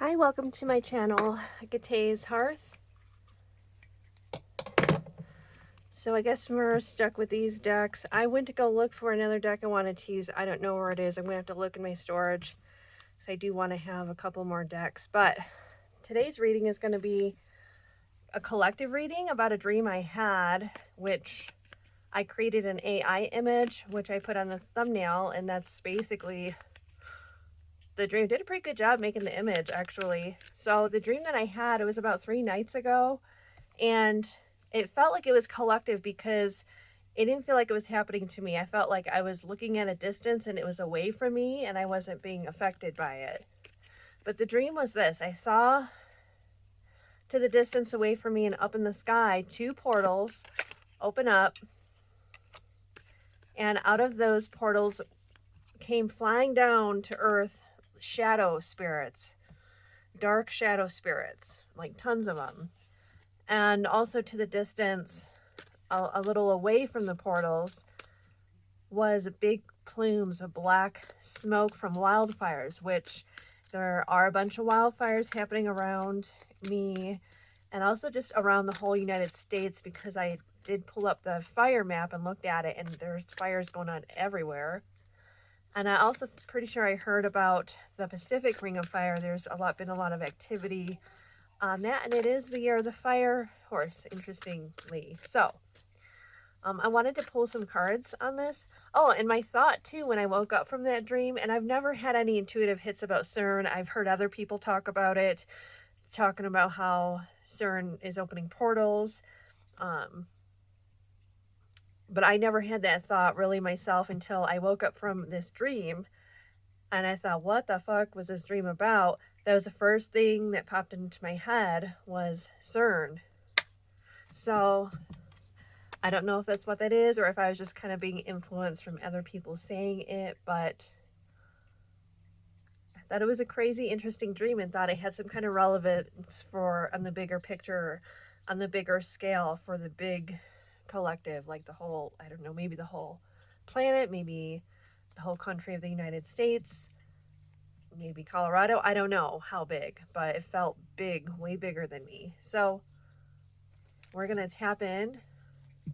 Hi, welcome to my channel, Gatay's Hearth. So I guess we're stuck with these decks. I went to go look for another deck I wanted to use. I don't know where it is. I'm going to have to look in my storage because I do want to have a couple more decks. But today's reading is going to be a collective reading about a dream I had, which I created an AI image, which I put on the thumbnail, and that's basically the dream. Did a pretty good job making the image, actually. So the dream that I had, it was about 3 nights ago, and it felt like it was collective because it didn't feel like it was happening to me. I felt like I was looking at a distance and it was away from me and I wasn't being affected by it. But the dream was this: I saw to the distance away from me and up in the sky 2 portals open up, and out of those portals came flying down to earth shadow spirits, dark shadow spirits, like tons of them. And also to the distance, a little away from the portals, was big plumes of black smoke from wildfires, which there are a bunch of wildfires happening around me and also just around the whole United States, because I did pull up the fire map and looked at it, and there's fires going on everywhere. And I also pretty sure I heard about the Pacific Ring of Fire. There's been a lot of activity on that, and it is the year of the fire horse, interestingly. So I wanted to pull some cards on this. Oh, and my thought too when I woke up from that dream, and I've never had any intuitive hits about CERN. I've heard other people talk about it, talking about how CERN is opening portals. But I never had that thought really myself until I woke up from this dream, and I thought, what the fuck was this dream about? That was the first thing that popped into my head, was CERN. So I don't know if that's what that is or if I was just kind of being influenced from other people saying it, but I thought it was a crazy, interesting dream and thought it had some kind of relevance for on the bigger picture, on the bigger scale, for the big collective, like the whole, I don't know, maybe the whole planet, maybe the whole country of the United States, maybe Colorado. I don't know how big, but it felt big, way bigger than me. So we're going to tap in. I'm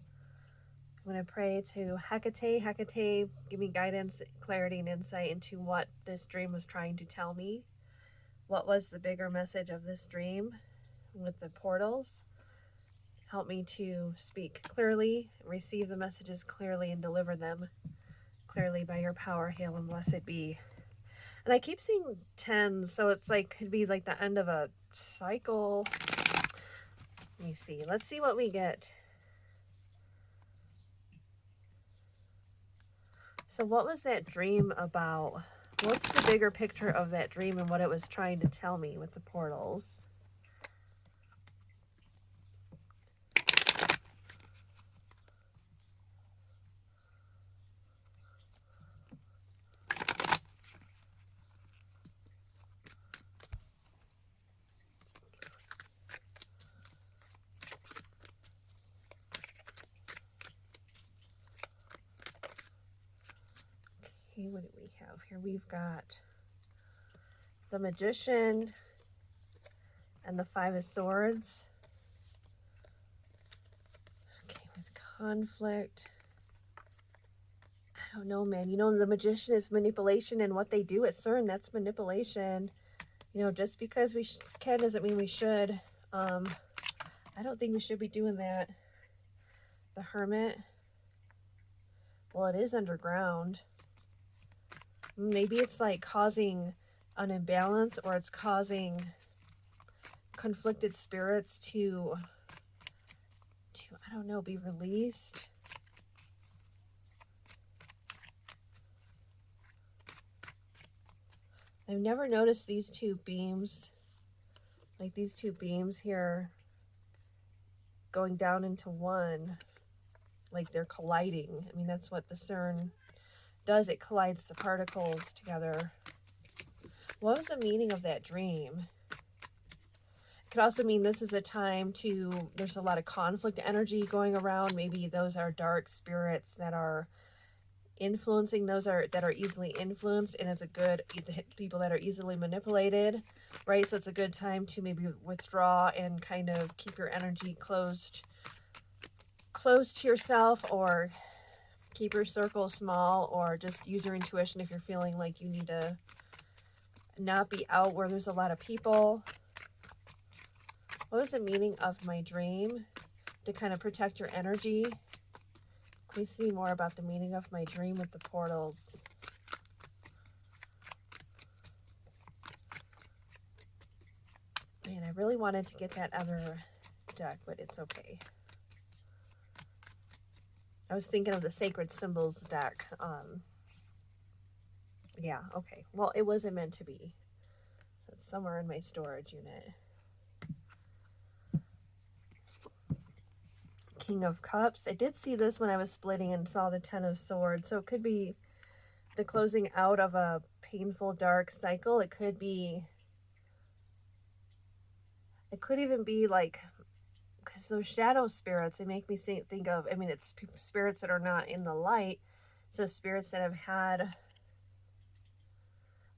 going to pray to Hecate. Hecate, give me guidance, clarity, and insight into what this dream was trying to tell me. What was the bigger message of this dream with the portals? Help me to speak clearly, receive the messages clearly, and deliver them clearly by your power. Hail and blessed be. And I keep seeing 10s, so it's like, could be like the end of a cycle. Let me see. Let's see what we get. So what was that dream about? What's the bigger picture of that dream and what it was trying to tell me with the portals? Okay, what do we have here? We've got the Magician and the 5 of Swords. Okay, with conflict. I don't know, man. You know, the Magician is manipulation, and what they do at CERN, that's manipulation. You know, just because we can doesn't mean we should. I don't think we should be doing that. The Hermit. Well, it is underground. Maybe it's like causing an imbalance, or it's causing conflicted spirits to I don't know, be released. I've never noticed these 2 beams, like these 2 beams here going down into one, like they're colliding. I mean, that's what the CERN does. It collides the particles together. What was the meaning of that dream? It could also mean this is a time there's a lot of conflict energy going around. Maybe those are dark spirits that are influencing those that are easily influenced, and it's a good people that are easily manipulated, right? So it's a good time to maybe withdraw and kind of keep your energy close to yourself, or keep your circle small, or just use your intuition if you're feeling like you need to not be out where there's a lot of people. What was the meaning of my dream? To kind of protect your energy. Can we see more about the meaning of my dream with the portals? Man, I really wanted to get that other deck, but it's okay. I was thinking of the Sacred Symbols deck. Yeah, okay. Well, it wasn't meant to be. So it's somewhere in my storage unit. King of Cups. I did see this when I was splitting and saw the Ten of Swords. So it could be the closing out of a painful, dark cycle. It could even be like, because those shadow spirits, they make me think of, I mean, it's spirits that are not in the light. So spirits that have had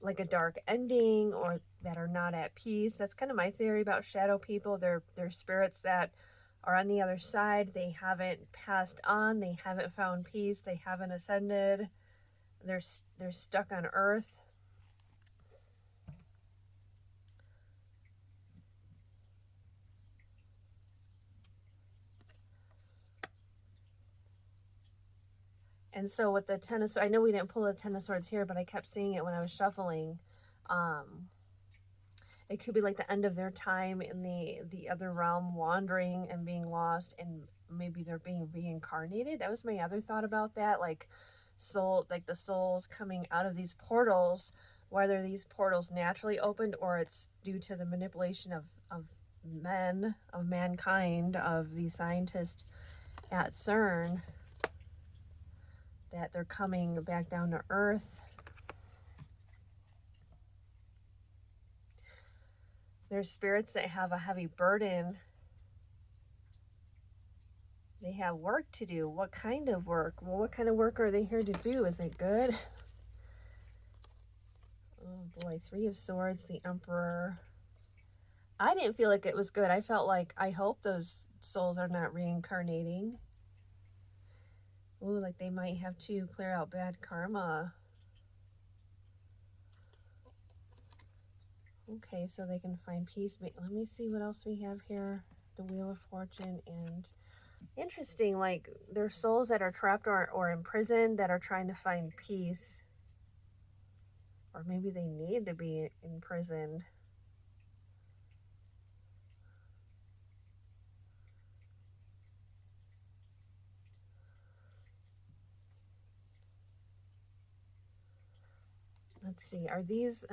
like a dark ending, or that are not at peace. That's kind of my theory about shadow people. They're spirits that are on the other side. They haven't passed on. They haven't found peace. They haven't ascended. They're stuck on earth. And so with the Ten of Swords, I know we didn't pull the Ten of Swords here, but I kept seeing it when I was shuffling. It could be like the end of their time in the other realm, wandering and being lost, and maybe they're being reincarnated. That was my other thought about that, like the souls coming out of these portals, whether these portals naturally opened or it's due to the manipulation of mankind, of the scientists at CERN, that they're coming back down to earth. There's spirits that have a heavy burden. They have work to do. What kind of work? Well, what kind of work are they here to do? Is it good? Oh boy, Three of Swords, the Emperor. I didn't feel like it was good. I felt like, I hope those souls are not reincarnating. Ooh, like they might have to clear out bad karma. Okay, so they can find peace. Let me see what else we have here. The Wheel of Fortune. And interesting, like there's souls that are trapped or imprisoned that are trying to find peace. Or maybe they need to be imprisoned. Let's see,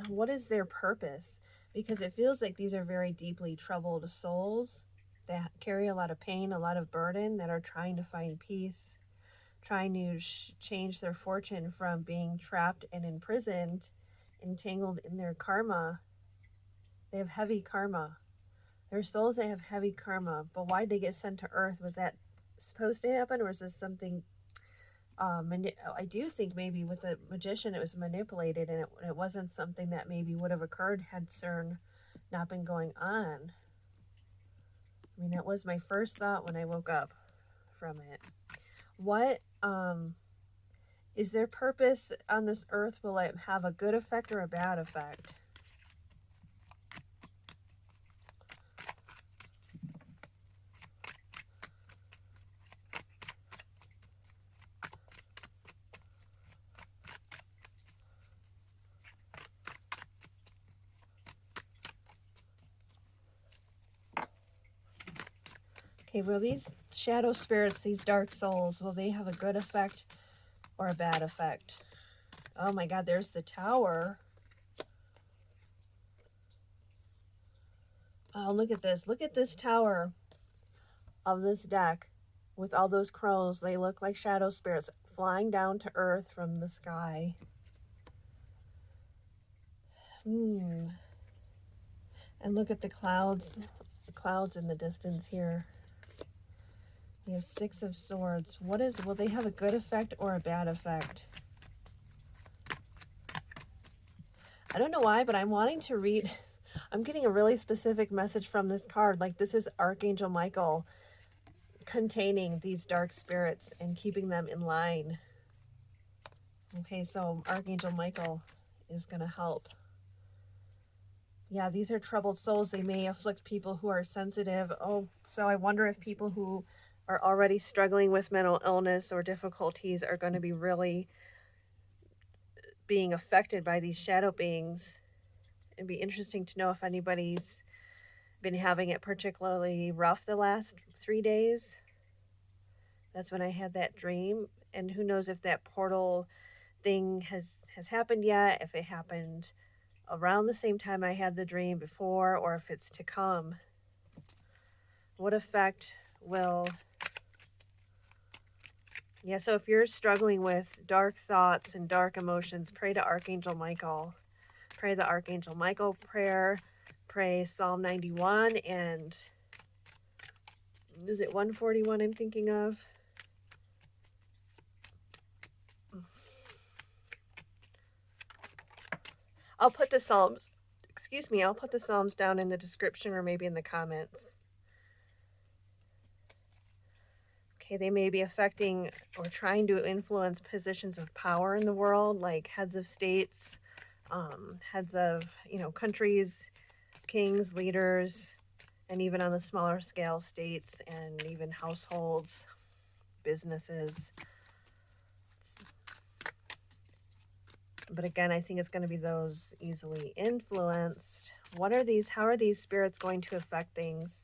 what is their purpose? Because it feels like these are very deeply troubled souls that carry a lot of pain, a lot of burden, that are trying to find peace, trying to change their fortune from being trapped and imprisoned, entangled in their karma. They have heavy karma. There are souls that have heavy karma, but why'd they get sent to Earth? Was that supposed to happen, or is this something? I do think maybe with the magician it was manipulated, and it wasn't something that maybe would have occurred had CERN not been going on. I mean, that was my first thought when I woke up from it. What is their purpose on this earth? Will it have a good effect or a bad effect? Okay, will these shadow spirits, these dark souls, will they have a good effect or a bad effect? Oh my God, there's the Tower. Oh, look at this. Look at this tower of this deck with all those crows. They look like shadow spirits flying down to earth from the sky. And look at the clouds in the distance here. We have 6 of Swords. Will they have a good effect or a bad effect? I don't know why, but I'm wanting to read. I'm getting a really specific message from this card. Like, this is Archangel Michael containing these dark spirits and keeping them in line. Okay, so Archangel Michael is going to help. Yeah, these are troubled souls. They may afflict people who are sensitive. Oh, so I wonder if people who are already struggling with mental illness or difficulties are going to be really being affected by these shadow beings. It'd be interesting to know if anybody's been having it particularly rough the last 3 days. That's when I had that dream. And who knows if that portal thing has happened yet, if it happened around the same time I had the dream before, or if it's to come. What effect will... Yeah, so if you're struggling with dark thoughts and dark emotions, pray to Archangel Michael. Pray the Archangel Michael prayer. Pray Psalm 91 and... Is it 141 I'm thinking of? I'll put the Psalms... Excuse me, I'll put the Psalms down in the description or maybe in the comments. Okay, they may be affecting or trying to influence positions of power in the world, like heads of states, heads of, countries, kings, leaders, and even on the smaller scale, states and even households, businesses. But again, I think it's going to be those easily influenced. How are these spirits going to affect things?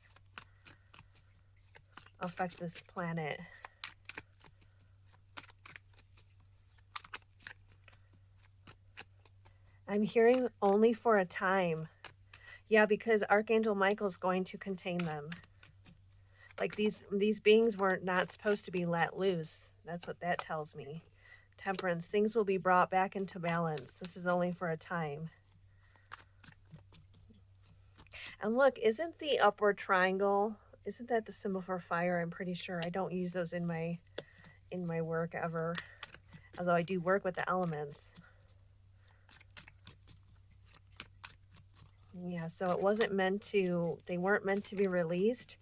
Affect this planet? I'm hearing only for a time. Yeah, because Archangel Michael is going to contain them. Like these beings were not supposed to be let loose. That's what that tells me. Temperance. Things will be brought back into balance. This is only for a time. And look, isn't the upward triangle, isn't that the symbol for fire? I'm pretty sure. I don't use those in my work ever. Although I do work with the elements. Yeah, so it wasn't meant to, they weren't meant to be released.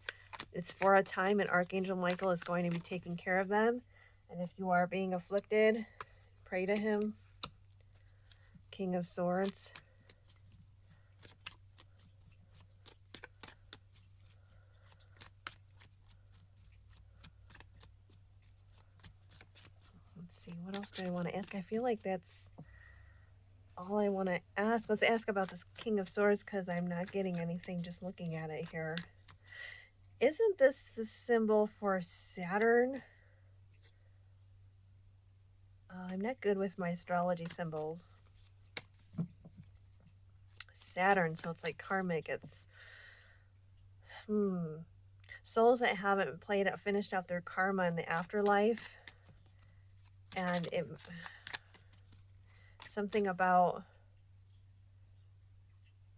It's for a time, and Archangel Michael is going to be taking care of them. And if you are being afflicted, pray to him. King of Swords. Let's see, what else do I want to ask? I feel like that's all I want to ask. Let's ask about this King of Swords because I'm not getting anything just looking at it here. Isn't this the symbol for Saturn? I'm not good with my astrology symbols. Saturn, so it's like karmic. It's souls that haven't finished out their karma in the afterlife, and something about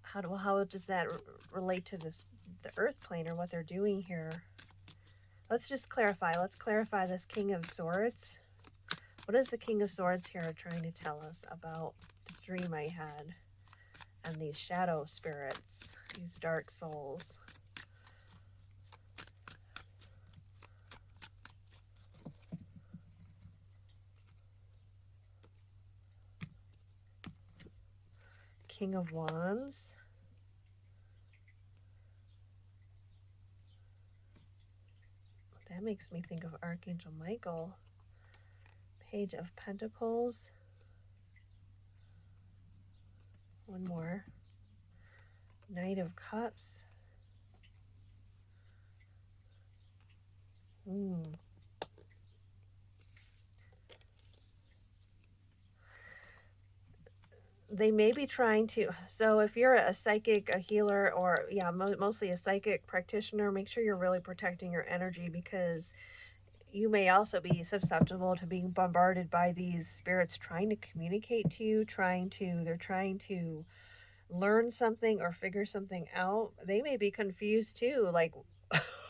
how does that relate to the earth plane or what they're doing here? Let's just clarify. Let's clarify this King of Swords. What is the King of Swords here trying to tell us about the dream I had and these shadow spirits, these dark souls? King of Wands. That makes me think of Archangel Michael. Page of Pentacles. One more. Knight of Cups. They may be trying to, so if you're a psychic, a healer, or mostly a psychic practitioner, make sure you're really protecting your energy, because you may also be susceptible to being bombarded by these spirits trying to communicate to you, they're trying to learn something or figure something out. They may be confused too, like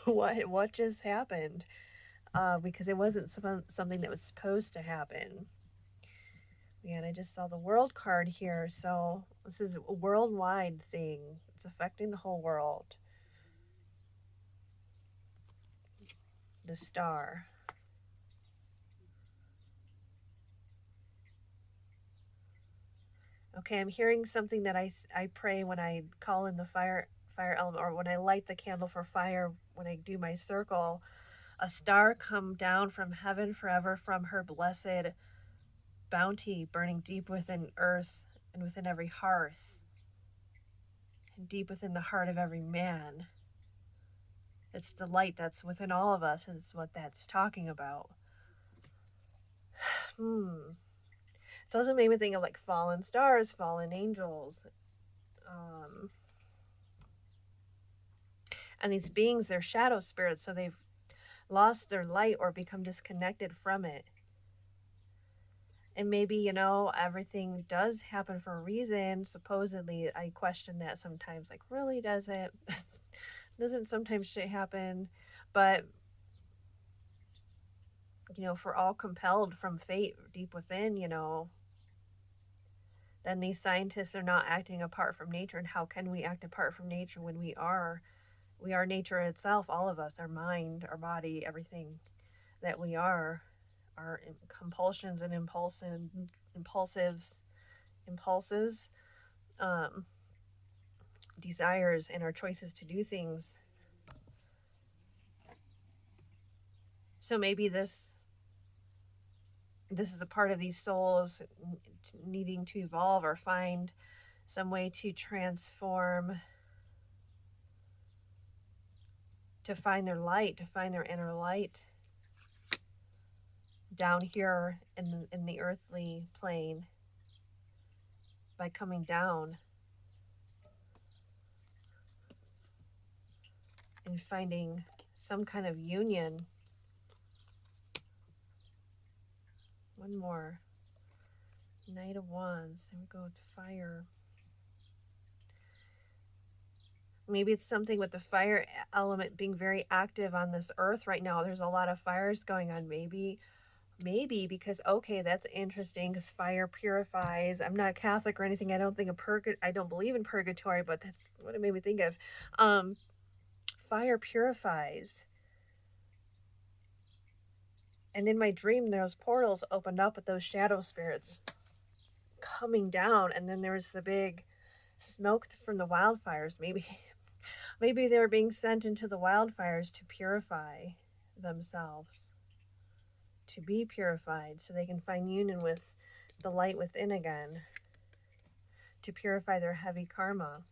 what just happened. because it wasn't something that was supposed to happen. And I just saw the world card here, so this is a worldwide thing. It's affecting the whole world. The star. Okay, I'm hearing something that I pray when I call in the fire element, or when I light the candle for fire, when I do my circle. A star come down from heaven forever from her blessed bounty, burning deep within earth and within every hearth, and deep within the heart of every man. It's the light that's within all of us, is what that's talking about. It also made me think of like fallen stars, fallen angels. And these beings, they're shadow spirits, so they've lost their light or become disconnected from it. And maybe, you know, everything does happen for a reason. Supposedly, I question that sometimes. Like, really, does it? Doesn't sometimes shit happen? But, you know, if we're all compelled from fate deep within, you know, then these scientists are not acting apart from nature. And how can we act apart from nature when we are nature itself, all of us, our mind, our body, everything that we are, our compulsions and impulses, desires, and our choices to do things. So maybe this is a part of these souls needing to evolve or find some way to transform, to find their light, to find their inner light down here in the earthly plane by coming down and finding some kind of union. One more. Knight of Wands. There we go with fire. Maybe it's something with the fire element being very active on this earth right now. There's a lot of fires going on. Maybe because, okay, that's interesting, because fire purifies. I'm not Catholic or anything. I don't think I don't believe in purgatory, but that's what it made me think of. Fire purifies. And in my dream, those portals opened up with those shadow spirits coming down, and then there was the big smoke from the wildfires. Maybe they were being sent into the wildfires to purify themselves, to be purified, so they can find union with the light within again, to purify their heavy karma.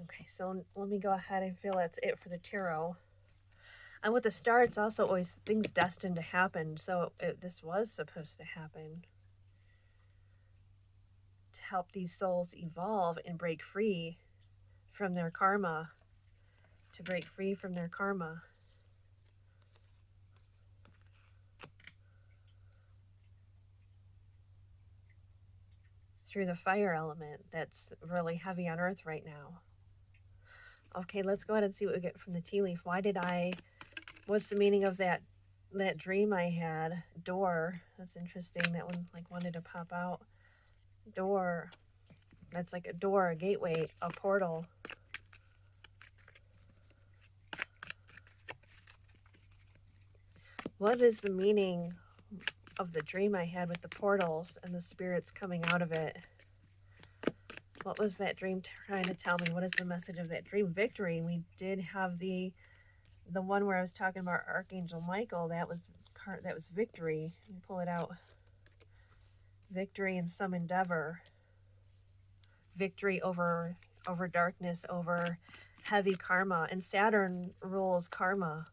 Okay, so let me go ahead. I feel that's it for the tarot. And with the star, it's also always things destined to happen. So this was supposed to happen to help these souls evolve and break free from their karma. To break free from their karma. Through the fire element that's really heavy on earth right now. Okay, let's go ahead and see what we get from the tea leaf. What's the meaning of that dream I had? Door. That's interesting. That one like wanted to pop out. Door. That's like a door, a gateway, a portal. What is the meaning of the dream I had with the portals and the spirits coming out of it? What was that dream trying to tell me? What is the message of that dream? Victory. We did have the one where I was talking about Archangel Michael. That was victory. Let me pull it out. Victory in some endeavor. Victory over darkness, over heavy karma. And Saturn rules karma.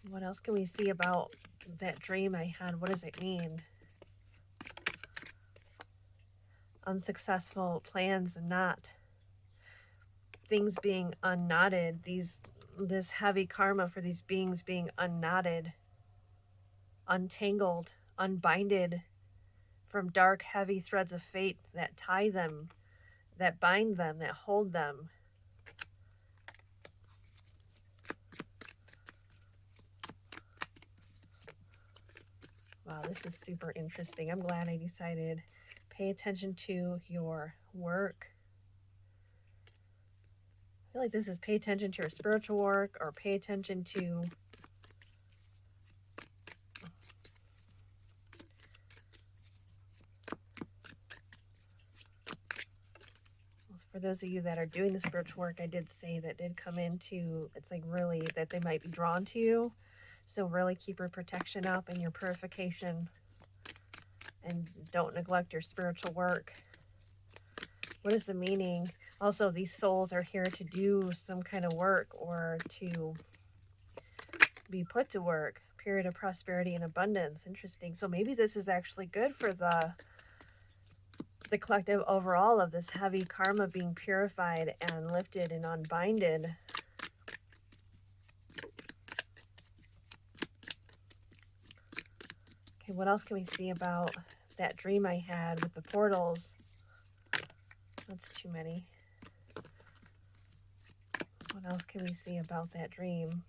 What else can we see about that dream I had? What does it mean? Unsuccessful plans and not. Things being unknotted. This heavy karma for these beings being unknotted, untangled, unbinded from dark, heavy threads of fate that tie them, that bind them, that hold them. Wow, this is super interesting. I'm glad I decided pay attention to your work. I feel like this is pay attention to your spiritual work, or pay attention to for those of you that are doing the spiritual work, I did say that did come into, it's like really that they might be drawn to you. So really keep your protection up and your purification, and don't neglect your spiritual work. What is the meaning? Also, these souls are here to do some kind of work, or to be put to work. Period of prosperity and abundance. Interesting. So maybe this is actually good for the collective overall of this heavy karma being purified and lifted and unbinded. Okay, what else can we see about that dream I had with the portals? That's too many. What else can we see about that dream?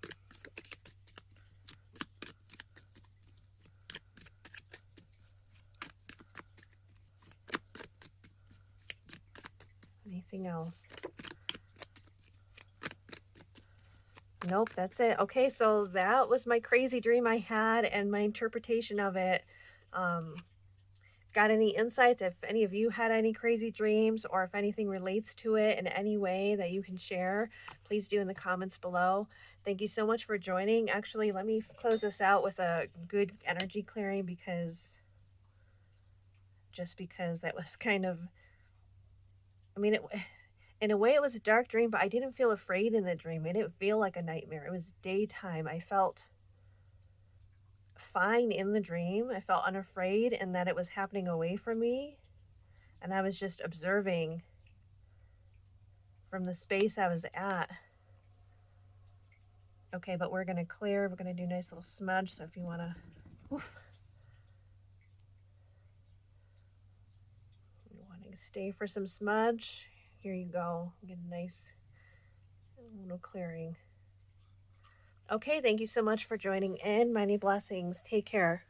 Anything else? Nope, that's it. Okay, so that was my crazy dream I had and my interpretation of it. Got any insights? If any of you had any crazy dreams, or if anything relates to it in any way that you can share, please do in the comments below. Thank you so much for joining. Actually, let me close this out with a good energy clearing, because that was kind of, I mean, in a way it was a dark dream, but I didn't feel afraid in the dream. It didn't feel like a nightmare. It was daytime. I felt fine in the dream. I felt unafraid, and that it was happening away from me. And I was just observing from the space I was at. Okay, but we're going to clear. We're going to do a nice little smudge. So if you want to stay for some smudge, here you go. Get a nice little clearing. Okay, thank you so much for joining in. Many blessings. Take care.